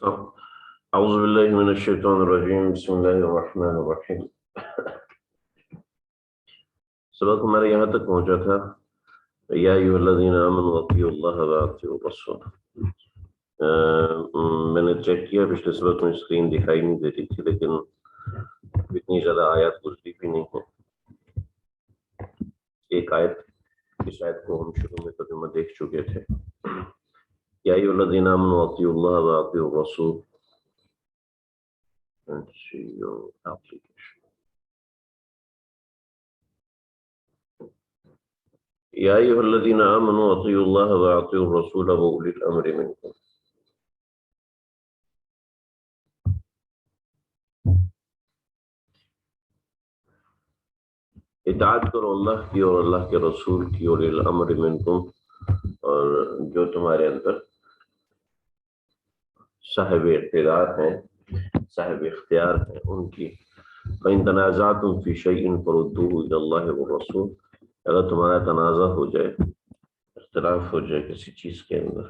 اعوذ باللہ من الشیطان الرجیم، بسم اللہ الرحمن الرحیم۔ سبق ہمارے یہاں تک پہنچا تھا یا ایھا الذین آمنوا اطیعوا اللہ واطیعوا الرسول۔ میں نے چیک کیا پچھلے سبق میں اسکرین دکھائی نہیں دیتی تھی، لیکن اتنی زیادہ آیات گزری بھی نہیں ہے۔ ایک آیت، اس آیت کو ہم شروع میں ترجمہ دیکھ چکے تھے، یا ایھا الذین آمنوا اطیعوا اللہ واطیعوا الرسول۔ یا ایھا الذین آمنوا اطیعوا اللہ واطیعوا الرسول واولی الامر منکم۔ اطاعت کرو اللہ کی اور اللہ کے رسول کی، اولی الامر منکم، اور جو تمہارے اندر صاحب اقتدار ہیں، صاحب اختیار ہیں ان کی۔ فَإِن تَنَازَعْتُمْ فِي شَيْءٍ فَرُدُّوهُ إِلَى اللَّهِ وَالرَّسُولِ۔ اگر تمہارا تنازع ہو جائے، اختلاف ہو جائے کسی چیز کے اندر،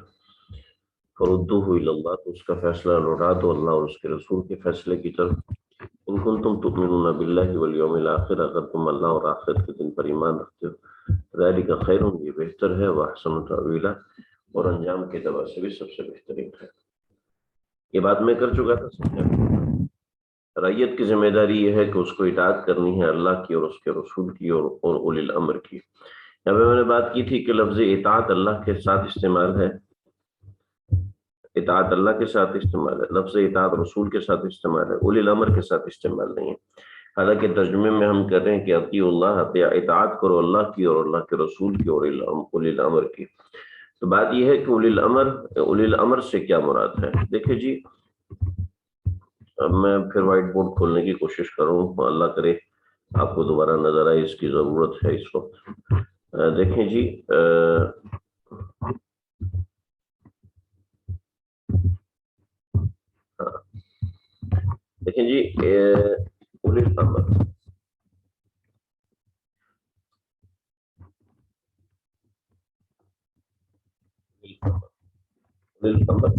فَرُدُّوهُ إِلَى اللَّهِ، تو اس کا فیصلہ لوٹا دو اللہ اور اس کے رسول کے فیصلے کی طرف۔ ان کنتم تؤمنون باللہ والیوم الآخر، اگر تم اللہ اور آخرت کے دن پر ایمان رکھتے ہو، ذالک خیر، یہ بہتر ہے، واحسن تأویلا، اور انجام کے اعتبار سے بھی سب سے بہترین ہے۔ یہ بات میں کر چکا تھا۔ رعیت کی ذمہ داری یہ ہے کہ اس کو اطاعت کرنی ہے اللہ کی اور اس کے رسول کی اور اولی الامر کی۔ یہاں پہ میں نے بات کی تھی کہ لفظ اطاعت اللہ کے ساتھ استعمال ہے، اطاعت اللہ کے ساتھ استعمال ہے، لفظ اطاعت رسول کے ساتھ استعمال ہے، اولی الامر کے ساتھ استعمال نہیں ہے۔ حالانکہ ترجمے میں ہم کہہ رہے ہیں کہ اطیعوا اللہ، اطاعت کرو اللہ کی اور اللہ کے رسول کی اور اولی الامر کی۔ تو بات یہ ہے کہ اولی الامر سے کیا مراد ہے؟ دیکھیں جی، اب میں پھر وائٹ بورڈ کھولنے کی کوشش کروں، اللہ کرے آپ کو دوبارہ نظر آئے، اس کی ضرورت ہے اس وقت۔ دیکھیں جی، دیکھیں جی، اولی الامر، اولی الامر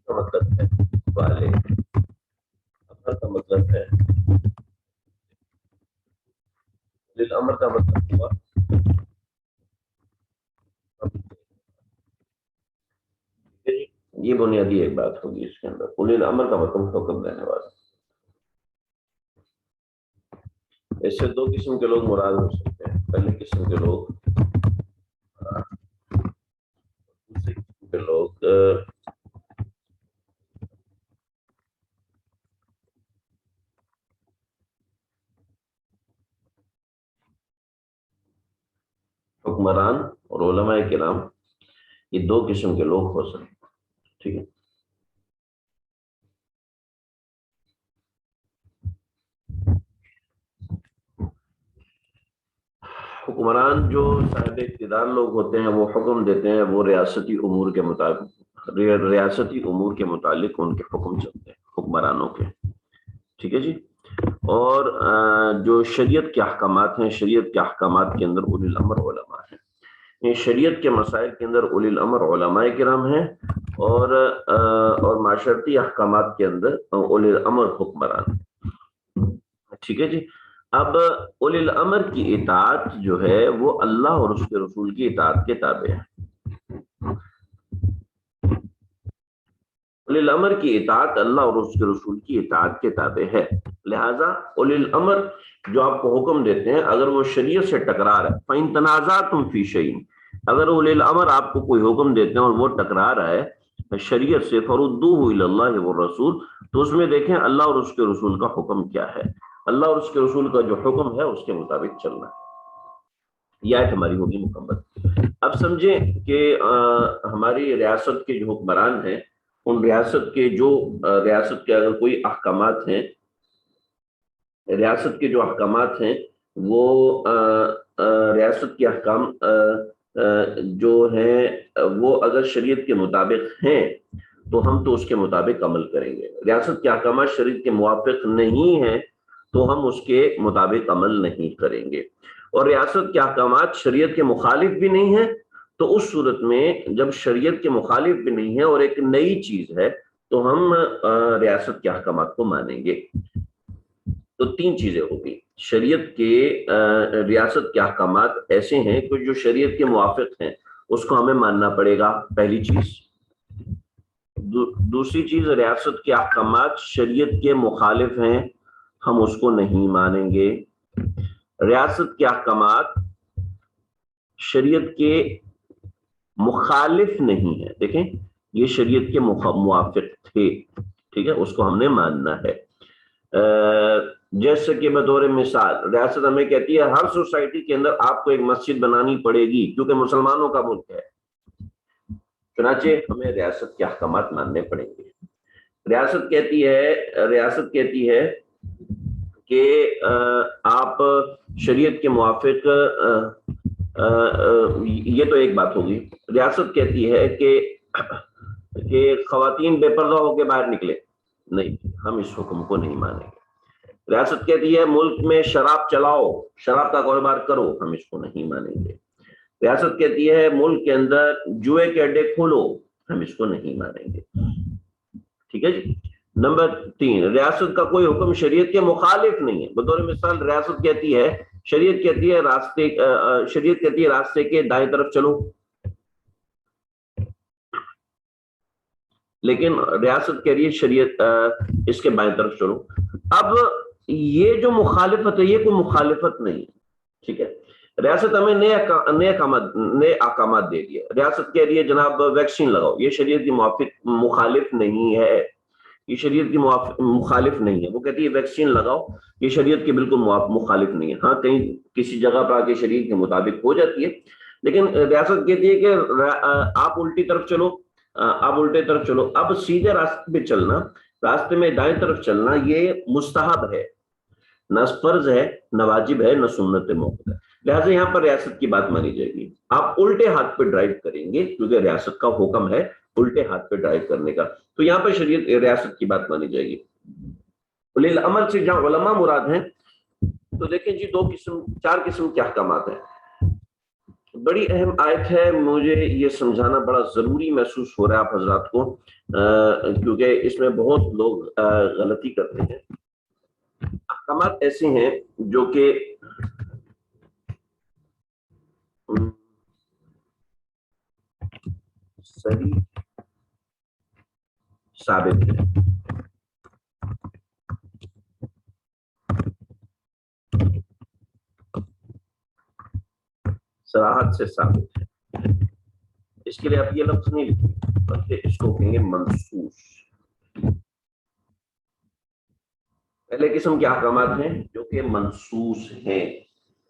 کا مطلب ہے والے، امر کا مطلب ہے، اولی الامر کا مطلب ہوا یہ بنیادی ایک بات ہوگی اس کے اندر۔ اولی الامر کا مطلب حکم دینے والا۔ اس سے دو قسم کے لوگ مراد ہو سکتے ہیں، پہلے قسم کے لوگ، دوسرے قسم کے لوگ حکمران اور علماء کرام، یہ دو قسم کے لوگ ہو سکتے ہیں، ٹھیک ہے۔ حکمران جو صاحب اقتدار لوگ ہوتے ہیں، وہ حکم دیتے ہیں، وہ ریاستی امور کے مطابق، ریاستی امور کے متعلق ان کے حکم چلتے ہیں حکمرانوں کے، ٹھیک ہے جی۔ اور جو شریعت کے احکامات ہیں، شریعت کے احکامات کے اندر اولی الامر علماء ہیں۔ شریعت کے مسائل کے اندر اولی الامر علماء کرام ہیں، اور معاشرتی احکامات کے اندر اولی الامر حکمران، ٹھیک ہے جی۔ اب اولی الامر کی اطاعت جو ہے وہ اللہ اور اس کے رسول کی اطاعت کے تابع ہے۔ اولی الامر کی اطاعت اللہ اور اس کے رسول کی اطاعت کے تابع ہے، لہذا اولی الامر جو آپ کو حکم دیتے ہیں، اگر وہ شریعت سے ٹکرا رہا ہے، فَإِن تَنَازَعْتُمْ فِي شَيْءٍ، اگر اولی الامر آپ کو کوئی حکم دیتے ہیں اور وہ ٹکرا رہا ہے شریعت سے، فَرُدُّوهُ إِلَى اللَّهِ وَالرَّسُولِ، تو اس میں دیکھیں اللہ اور اس کے رسول کا حکم کیا ہے، اللہ اور اس کے رسول کا جو حکم ہے اس کے مطابق چلنا ہے۔ یہ آیت ہماری ہوگی مکمل۔ اب سمجھیں کہ ہماری ریاست کے جو حکمران ہیں، ان ریاست کے اگر کوئی احکامات ہیں، ریاست کے جو احکامات ہیں وہ ریاست کے احکام جو ہیں وہ اگر شریعت کے مطابق ہیں تو ہم تو اس کے مطابق عمل کریں گے۔ ریاست کے احکامات شریعت کے موافق نہیں ہیں تو ہم اس کے مطابق عمل نہیں کریں گے، اور ریاست کے احکامات شریعت کے مخالف بھی نہیں ہیں، تو اس صورت میں جب شریعت کے مخالف بھی نہیں ہے اور ایک نئی چیز ہے تو ہم ریاست کے احکامات کو مانیں گے. تو تین چیزیں ہوگی. شریعت کے ریاست کے احکامات ایسے ہیں کہ جو شریعت کے موافق ہیں اس کو ہمیں ماننا پڑے گا، پہلی چیز. دوسری چیز، ریاست کے احکامات شریعت کے مخالف ہیں، ہم اس کو نہیں مانیں گے. ریاست کے احکامات شریعت کے مخالف نہیں ہیں، دیکھیں یہ شریعت کے موافق تھے، ٹھیک ہے، اس کو ہم نے ماننا ہے. جیسے کہ بطور مثال ریاست ہمیں کہتی ہے ہر سوسائٹی کے اندر آپ کو ایک مسجد بنانی پڑے گی کیونکہ مسلمانوں کا ملک ہے، چنانچہ ہمیں ریاست کے احکامات ماننے پڑیں گے. ریاست کہتی ہے کہ آپ شریعت کے موافق، یہ تو ایک بات ہوگی. ریاست کہتی ہے کہ خواتین بے پردہ ہو کے باہر نکلے، نہیں، ہم اس حکم کو نہیں مانیں گے. ریاست کہتی ہے ملک میں شراب چلاؤ، شراب کا کاروبار کرو، ہم اس کو نہیں مانیں گے. ریاست کہتی ہے ملک کے اندر جوئے کے اڈے کھولو، ہم اس کو نہیں مانیں گے. ٹھیک ہے جی. نمبر 3، ریاست کا کوئی حکم شریعت کے مخالف نہیں ہے. بطور مثال ریاست کہتی ہے، شریعت کہتی ہے راستے کے دائیں طرف چلو، لیکن ریاست کہہ رہی ہے شریعت اس کے بائیں طرف چلو. اب یہ جو مخالفت ہے یہ کوئی مخالفت نہیں ہے، ٹھیک ہے. ریاست ہمیں نئے احکامات دے رہی ہے. ریاست کہہ رہی ہے جناب ویکسین لگاؤ، یہ شریعت کی مخالف نہیں ہے، یہ شریعت کی مخالف نہیں ہے. وہ کہتی ہے ویکسین لگاؤ، یہ شریعت کی بالکل مخالف نہیں ہے. ہاں کہیں کسی جگہ پر آ کے شریعت کے مطابق ہو جاتی ہے، لیکن ریاست کہتی ہے کہ آپ الٹی طرف چلو، آپ الٹے طرف چلو. اب سیدھے راستے پہ چلنا، راستے میں دائیں طرف چلنا، یہ مستحب ہے، نہ فرض ہے، نہ واجب ہے، نہ سنت موقع ہے. لہٰذا یہاں پر ریاست کی بات مانی جائے گی. آپ الٹے ہاتھ پہ ڈرائیو کریں گے کیونکہ ریاست کا حکم ہے الٹے ہاتھ پہ ڈرائیو کرنے کا، تو یہاں پہ ریاست کی بات مانی جائے گی. اولل الامر سے جہاں علماء مراد ہیں، تو دیکھیں جی 4 قسم کے احکامات ہیں. بڑی اہم آیت ہے، مجھے یہ سمجھانا بڑا ضروری محسوس ہو رہا ہے آپ حضرات کو، کیونکہ اس میں بہت لوگ غلطی کرتے ہیں. احکامات ایسے ہیں جو کہ صحیح ثابت ہے، صراحت سے ثابت ہے. اس کے لیے آپ یہ لفظ نہیں لکھیں بلکہ اس کو کہیں گے منصوص. پہلے قسم کے احکامات ہیں جو کہ منصوص ہیں،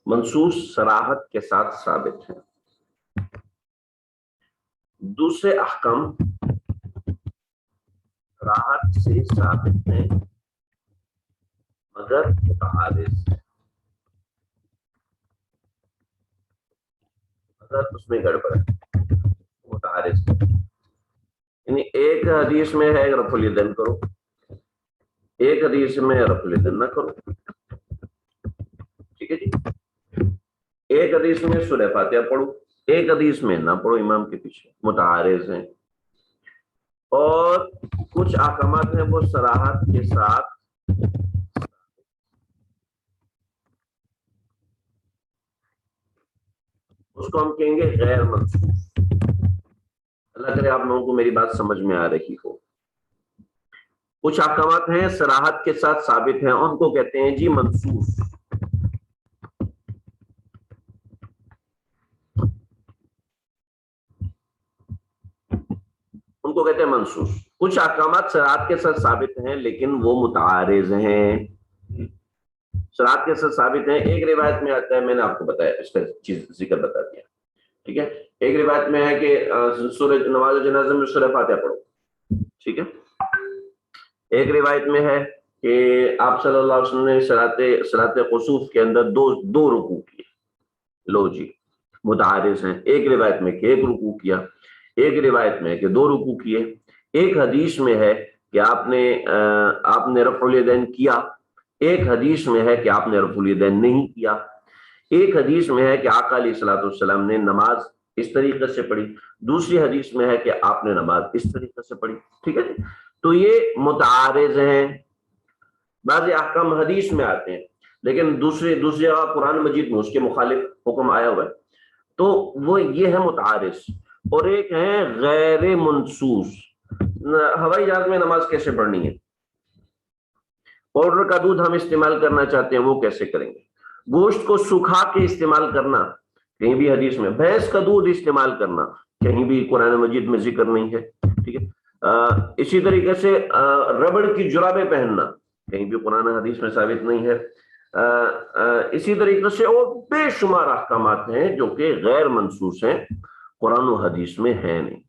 منصوص صراحت کے ساتھ ثابت ہیں. دوسرے احکام صراحت سے ثابت ہیں مگر متعارض، مگر اس میں گڑبڑ ہے، متعارض. یعنی ایک حدیث میں ہے رفع الیدین کرو، ایک حدیث میں رفع الیدین نہ کرو، ٹھیک ہے جی. ایک حدیث میں سورہ فاتحہ پڑھو، ایک حدیث میں نہ پڑھو امام کے پیچھے، متعارض ہیں. اور کچھ احکامات ہیں وہ صراحت کے ساتھ، اس کو ہم کہیں گے غیر منصوص. اللہ کرے آپ لوگوں کو میری بات سمجھ میں آ رہی ہو. کچھ احکامات ہیں صراحت کے ساتھ ثابت ہیں، ان کو کہتے ہیں جی منصوص. ان کو کہتے ہیں منصوص. کچھ احکامات صراحت کے ساتھ ثابت ہیں لیکن وہ متعارض ہیں. صراحت کے ساتھ ثابت ہیں، ایک روایت میں آتا ہے، میں نے آپ کو بتایا اس کا چیز ذکر بتا دیا، ٹھیک ہے. ایک روایت میں ہے کہ سورہ نماز جنازہ میں سورہ فاتحہ پڑھو، ٹھیک ہے. ایک روایت میں ہے کہ آپ صلی اللہ علیہ وسلم نے صلاۃ خسوف کے اندر دو رکوع کیے. لو جی متعارض ہیں. ایک روایت میں کہ ایک رکوع کیا، ایک روایت میں کہ 2 رکوع کیے. ایک حدیث میں ہے کہ آپ نے رفع الیدین کیا، ایک حدیث میں ہے کہ آپ نے رفع الیدین نہیں کیا. ایک حدیث میں ہے کہ آقا علیہ الصلوۃ والسلام نے نماز اس طریقے سے پڑھی، دوسری حدیث میں ہے کہ آپ نے نماز اس طریقے سے پڑھی، ٹھیک ہے. تو یہ متعارض ہیں. بعض احکام حدیث میں آتے ہیں لیکن دوسری جگہ قرآن مجید میں اس کے مخالف حکم آیا ہوا ہے، تو وہ یہ ہے متعارض. اور ایک ہے غیر منصوص. ہوائی جہاز میں نماز کیسے پڑھنی ہے؟ پاؤڈر کا دودھ ہم استعمال کرنا چاہتے ہیں، وہ کیسے کریں گے؟ گوشت کو سکھا کے استعمال کرنا کہیں بھی حدیث میں. بھینس کا دودھ استعمال کرنا کہیں بھی قرآن مجید میں ذکر نہیں ہے. ٹھیک ہے. اسی طریقے سے ربڑ کی جرابیں پہننا کہیں بھی قرآن حدیث میں ثابت نہیں ہے. اسی طریقے سے اور بے شمار احکامات ہیں جو کہ غیر منصوص ہیں، قرآن و حدیث میں ہے نہیں.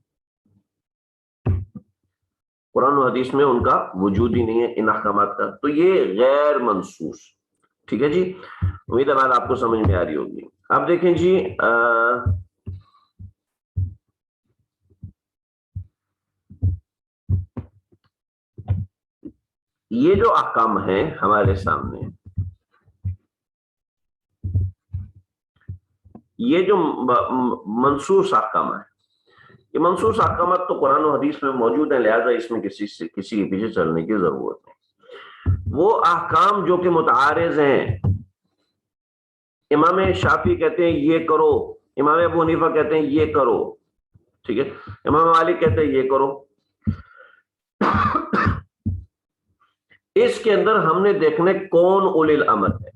قرآن و حدیث میں ان کا وجود ہی نہیں ہے ان احکامات کا، تو یہ غیر منصوص. ٹھیک ہے جی، امید ہے بات آپ کو سمجھ میں آ رہی ہوگی. اب دیکھیں جی یہ جو احکام ہیں ہمارے سامنے، یہ جو منصوص احکام ہیں، یہ منصوص احکامات تو قرآن و حدیث میں موجود ہیں، لہذا اس میں کسی کے پیچھے چلنے کی ضرورت نہیں. وہ احکام جو کہ متعارض ہیں، امام شافعی کہتے ہیں یہ کرو، امام ابو حنیفہ کہتے ہیں یہ کرو، ٹھیک ہے، امام مالک کہتے ہیں یہ کرو. اس کے اندر ہم نے دیکھنے کون اولی الامر ہے.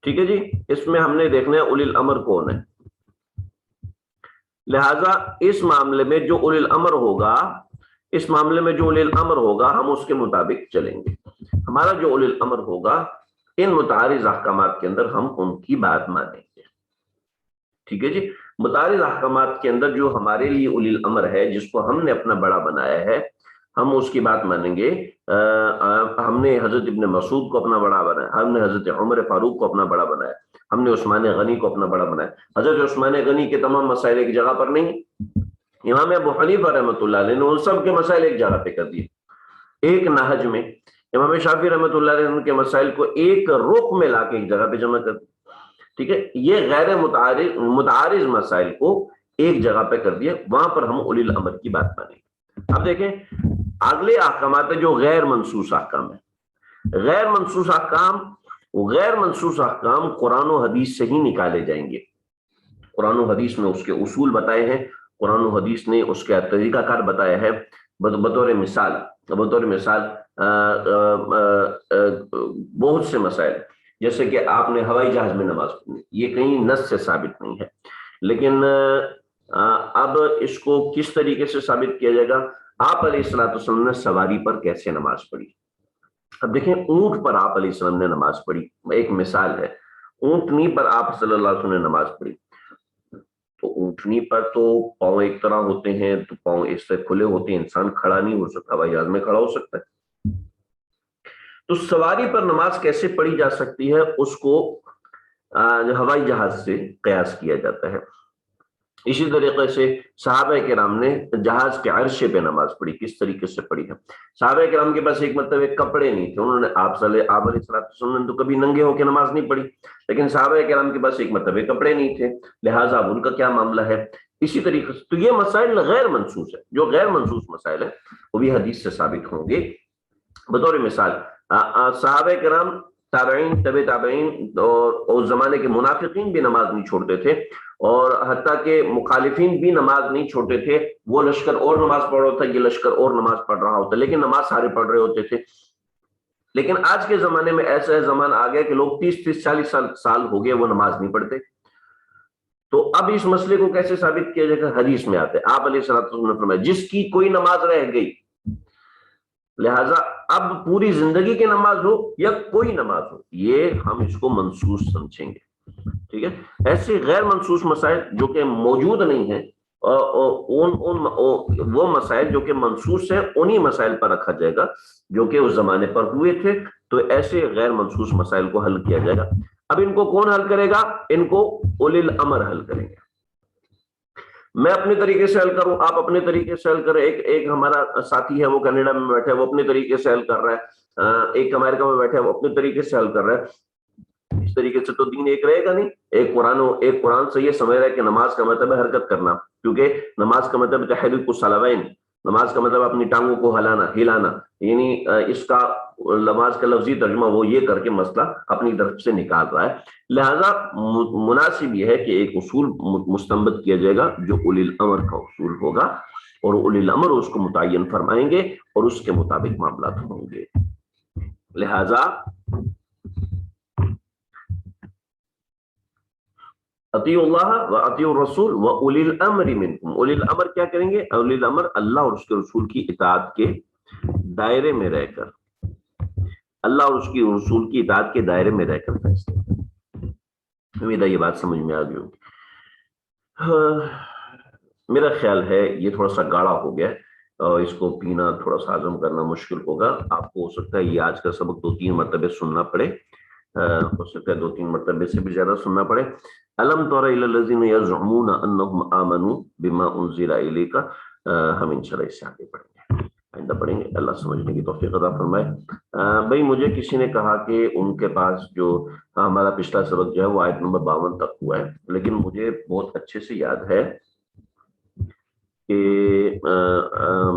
ٹھیک ہے جی، اس میں ہم نے دیکھنا ہے اولی الامر کون ہے. لہذا اس معاملے میں جو اولی الامر ہوگا، اس معاملے میں جو اولی الامر ہوگا ہم اس کے مطابق چلیں گے. ہمارا جو اولی الامر ہوگا ان متعارض احکامات کے اندر ہم ان کی بات مانیں گے. ٹھیک ہے جی، متعارض احکامات کے اندر جو ہمارے لیے اولی الامر ہے، جس کو ہم نے اپنا بڑا بنایا ہے، ہم اس کی بات مانیں گے. ہم نے حضرت ابن مسعود کو اپنا بڑا بنایا، ہم نے حضرت عمر فاروق کو اپنا بڑا بنایا، ہم نے عثمان غنی کو اپنا بڑا بنایا. حضرت عثمان غنی کے تمام مسائل ایک جگہ پر نہیں. امام ابو حنیفہ رحمۃ اللہ علیہ نے ان سب کے مسائل ایک جگہ پہ کر دیے ایک نہج میں. امام شافعی رحمۃ اللہ علیہ ان کے مسائل کو ایک رخ میں لا کے ایک جگہ پہ جمع کر دیا. ٹھیک ہے، یہ غیر متعارض مسائل کو ایک جگہ پہ کر دیا، وہاں پر ہم اولی الامر کی بات مانیں گے. اب دیکھیں اگلے احکامات جو غیر منصوص احکام ہیں. غیر منصوص احکام قرآن و حدیث سے ہی نکالے جائیں گے. قرآن و حدیث میں اس کے اصول بتائے ہیں، قرآن و حدیث نے اس کا طریقہ کار بتایا ہے. بطور مثال بہت سے مسائل، جیسے کہ آپ نے ہوائی جہاز میں نماز پڑھنی، یہ کہیں نص سے ثابت نہیں ہے، لیکن اب اس کو کس طریقے سے ثابت کیا جائے گا؟ آپ علیہ الصلوۃ والسلام نے سواری پر کیسے نماز پڑھی. اب دیکھیں اونٹ پر آپ علیہ السلام نے نماز پڑھی، ایک مثال ہے. اونٹنی پر آپ صلی اللہ علیہ وسلم نے نماز پڑھی، تو اونٹنی پر تو پاؤں ایک طرح ہوتے ہیں، تو پاؤں اس سے کھلے ہوتے ہیں، انسان کھڑا نہیں ہو سکتا. ہوائی جہاز میں کھڑا ہو سکتا ہے. تو سواری پر نماز کیسے پڑھی جا سکتی ہے، اس کو ہوائی جہاز سے قیاس کیا جاتا ہے. اسی طریقے سے صحابہ کرام نے جہاز کے عرشے پہ نماز پڑھی، کس طریقے سے پڑھی ہے. صحابہ کرام کے پاس ایک مرتبہ کپڑے نہیں تھے، انہوں نے آپ علیہ السلام نے تو کبھی ننگے ہو کے نماز نہیں پڑھی، لیکن صحابہ کرام کے پاس ایک مرتبہ کپڑے نہیں تھے، لہٰذا اب ان کا کیا معاملہ ہے. اسی طریقے سے تو یہ مسائل غیر منصوص ہے. جو غیر منصوص مسائل ہیں وہ بھی حدیث سے ثابت ہوں گے. بطور مثال صحابہ کرام، تابعین، طبع تابعین اور اس زمانے کے منافقین بھی نماز نہیں چھوڑتے تھے، اور حتیٰ کہ مخالفین بھی نماز نہیں چھوڑتے تھے. وہ لشکر اور نماز پڑھ رہا ہوتا، یہ لشکر اور نماز پڑھ رہا ہوتا، لیکن نماز سارے پڑھ رہے ہوتے تھے. لیکن آج کے زمانے میں ایسا زمانہ آ گیا کہ لوگ 30-40 سال ہو گئے وہ نماز نہیں پڑھتے. تو اب اس مسئلے کو کیسے ثابت کیا جائے گا؟ حدیث میں آتے آپ علیہ السلام نے فرمایا جس کی کوئی نماز رہ گئی، لہذا اب پوری زندگی کی نماز ہو یا کوئی نماز ہو، یہ ہم اس کو منسوخ سمجھیں گے. ٹھیک ہے، ایسے غیر منسوخ مسائل جو کہ موجود نہیں ہیں، وہ مسائل جو کہ منسوخ ہیں انہی مسائل پر رکھا جائے گا جو کہ اس زمانے پر ہوئے تھے. تو ایسے غیر منسوخ مسائل کو حل کیا جائے گا. اب ان کو کون حل کرے گا؟ ان کو اولی الامر حل کریں گے. میں اپنے طریقے سے حل کروں، آپ اپنے طریقے سے حل کریں. ایک ہمارا ساتھی ہے وہ کینیڈا میں بیٹھا ہے، وہ اپنے طریقے سے حل کر رہا ہے. ایک امریکہ میں بیٹھا ہے، وہ اپنے طریقے سے حل کر رہا ہے. اس طریقے سے تو دین ایک رہے گا نہیں. ایک قرآن سے یہ سمجھ رہا ہے کہ نماز کا مطلب ہے حرکت کرنا، کیونکہ نماز کا مطلب تحریک الصلوین، نماز کا مطلب اپنی ٹانگوں کو ہلانا، یعنی اس کا نماز کا لفظی ترجمہ وہ یہ کر کے مسئلہ اپنی طرف سے نکال رہا ہے. لہذا مناسب یہ ہے کہ ایک اصول مستنبط کیا جائے گا جو اولی الامر کا اصول ہوگا، اور اولی الامر اس کو متعین فرمائیں گے اور اس کے مطابق معاملات ہوں گے. لہذا اطیعوا اللہ و اطیعوا الرسول و اولی الامر منکم. اولی الامر کیا کریں گے؟ اولی الامر اللہ اور اس کے رسول کی اطاعت کے دائرے میں رہ کر، اللہ اور اس کی رسول کی اطاعت کے دائرے میں رہ کر فیصلے کریں. امید ہے یہ بات سمجھ میں آ گئی ہوگی. میرا خیال ہے یہ تھوڑا سا گاڑا ہو گیا، اس کو پینا تھوڑا سا ہضم کرنا مشکل ہوگا. آپ کو ہو سکتا ہے یہ آج کا سبق 2-3 مرتبہ سننا پڑے، ہو سکتا ہے 2-3 مرتبہ سے بھی زیادہ سننا پڑے. الم تر الی الذین یزعمون انہم آمنوا بما انزل الیک. ہم انشاءاللہ اس سے آگے پڑھیں گے، آئندہ پڑھیں گے. اللہ سمجھنے کی توفیق عطا فرمائے. بھائی مجھے کسی نے کہا کہ ان کے پاس جو ہمارا پچھلا سبق جو ہے وہ آیت نمبر 52 تک ہوا ہے، لیکن مجھے بہت اچھے سے یاد ہے کہ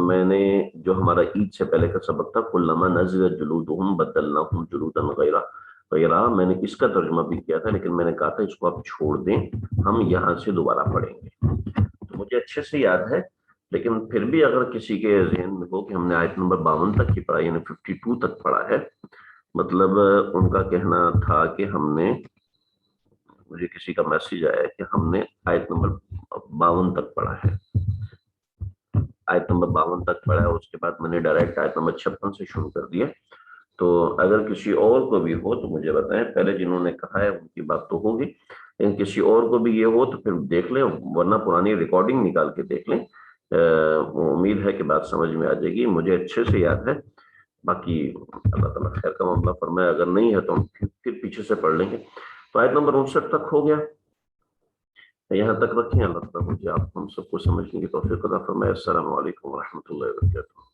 میں نے جو ہمارا عید سے پہلے کا سبق تھا کلما نضجت جلودہم بدلناہم جلودا غیرہ، میں نے اس کا ترجمہ بھی کیا تھا، لیکن میں نے کہا تھا اس کو آپ چھوڑ دیں، ہم یہاں سے دوبارہ پڑھیں گے. تو مجھے اچھے سے یاد ہے، لیکن پھر بھی اگر کسی کے ذہن میں ہو کہ ہم نے آیت نمبر 52 تک ہی پڑھا، یعنی 52 تک پڑھا ہے، مطلب ان کا کہنا تھا کہ ہم نے، مجھے کسی کا میسج آیا ہے کہ ہم نے آیت نمبر 52 تک پڑھا ہے، آیت نمبر 52 تک پڑھا ہے، اس کے بعد میں نے ڈائریکٹ آیت نمبر 56 سے شروع کر دیا. تو اگر کسی اور کو بھی ہو تو مجھے بتائیں. پہلے جنہوں نے کہا ہے ان کی بات تو ہوگی، لیکن کسی اور کو بھی یہ ہو تو پھر دیکھ لیں، ورنہ پرانی ریکارڈنگ نکال کے دیکھ لیں. امید ہے کہ بات سمجھ میں آ جائے گی. مجھے اچھے سے یاد ہے، باقی اللہ تعالیٰ خیر کا معاملہ فرمائے. اگر نہیں ہے تو ہم پھر پیچھے سے پڑھ لیں گے. تو آیت نمبر 59 تک ہو گیا، یہاں تک رکھیں. اللہ تعالیٰ مجھے آپ ہم سب کو سمجھنے کی توفیق عطا فرمائے. السلام علیکم ورحمۃ اللہ وبرکاتہ.